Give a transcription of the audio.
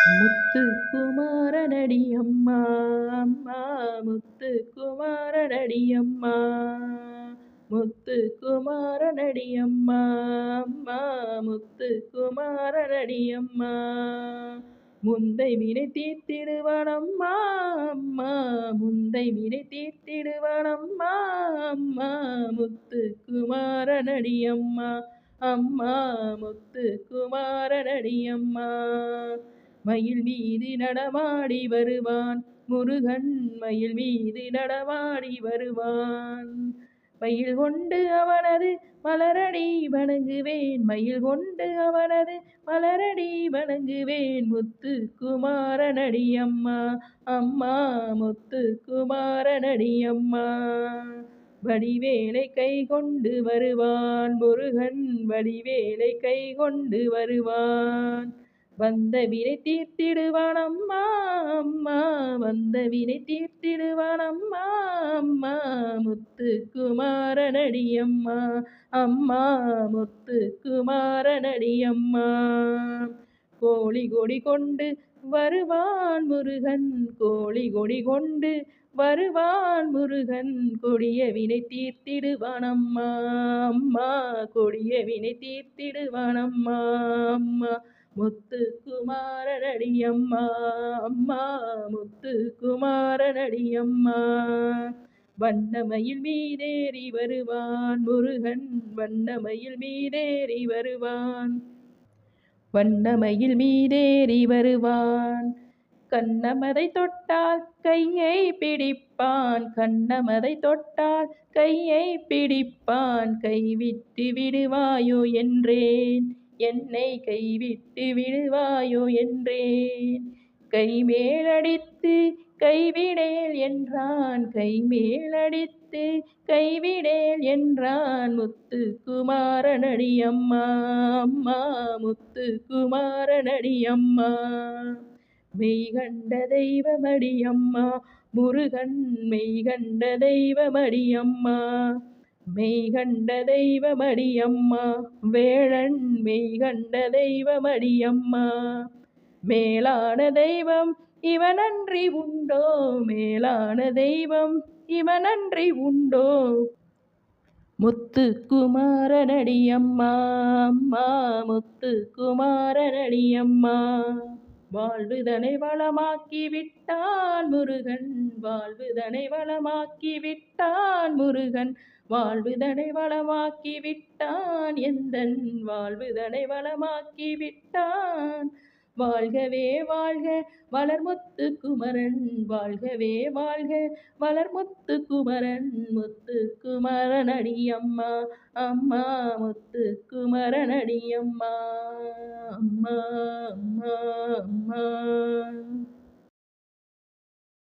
முத்துக்குமாரனடி அம்மா அம்மா முத்துக்குமாரனடி அம்மா முத்துக்குமாரனடி அம்மா அம்மா முத்துக்குமாரனடி அம்மா முந்தை வினை தீர்த்திடுவான் அம்மா அம்மா முந்தை வினை தீர்த்திடுவான் அம்மா அம்மா முத்துக்குமாரனடி அம்மா அம்மா முத்துக்குமாரனடி அம்மா மயில் மீது நடமாடி வருவான் முருகன் மயில் மீது நடமாடி வருவான் மயில் கொண்டு அவனது மலரடி வணங்குவேன் மயில் கொண்டு அவனது மலரடி வணங்குவேன் முத்துக்குமாரனடி அம்மா அம்மா முத்துக்குமாரனடி அம்மா வடிவேலை கை கொண்டு வருவான் முருகன் வடிவேலை கை கொண்டு வருவான் வந்த வினை தீர்த்திடுவான் அம்மா அம்மா வந்த வினை தீர்த்திடுவான் அம்மா அம்மா முத்துக்குமாரனடி அம்மா அம்மா முத்துக்குமாரனடி அம்மா கோழி கொடி கொண்டு வருவான் முருகன் கோழி கொடி கொண்டு வருவான் முருகன் கொடிய வினை தீர்த்திடுவான் அம்மா அம்மா கொடிய வினை தீர்த்திடுவான் அம்மா அம்மா முத்துக்குமாரனடி அம்மா அம்மா முத்துக்குமாரனடி அம்மா வண்ணமயில் மீதேறி வருவான் முருகன் வண்ணமயில் மீதேறி வருவான் வண்ணமயில் மீதேறி வருவான் கண்ணமதை தொட்டால் கையை பிடிப்பான் கண்ணமதை தொட்டால் கையை பிடிப்பான் கைவிட்டு விடுவாயோ என்றேன் என்னை கைவிட்டு விடுவாயோ என்றேன் கைமேலடித்து கைவிடேல் என்றான் கைமேலடித்து கைவிடேல் என்றான் முத்துக்குமாரனடி அம்மா அம்மா முத்துக்குமாரனடி அம்மா மெய்கண்ட தெய்வமடி அம்மா முருகன் மெய்கண்ட தெய்வமடி அம்மா மெய்கண்ட தெய்வமடி அம்மா வேளன் மெய்கண்ட தெய்வமடி அம்மா மேலான தெய்வம் இவனன்றி உண்டோ மேலான தெய்வம் இவனன்றி உண்டோ முத்துக்குமாரனடி அம்மா அம்மா முத்துக்குமாரனடி அம்மா வாழ்வுதனை வளமாக்கி விட்டான் முருகன் வாழ்வுதனை வளமாக்கி விட்டான் முருகன் வாழ்வுதனை வளமாக்கி விட்டான் எந்தன் வாழ்வுதனை வளமாக்கி விட்டான் வாழ்கவே வாழ்க வளர்முத்து குமரன் வாழ்கவே வாழ்க வளர்முத்து குமரன் முத்துக்குமரனடி அம்மா அம்மா முத்துக்குமரனடி அம்மா அம்மா அம்மா அம்மா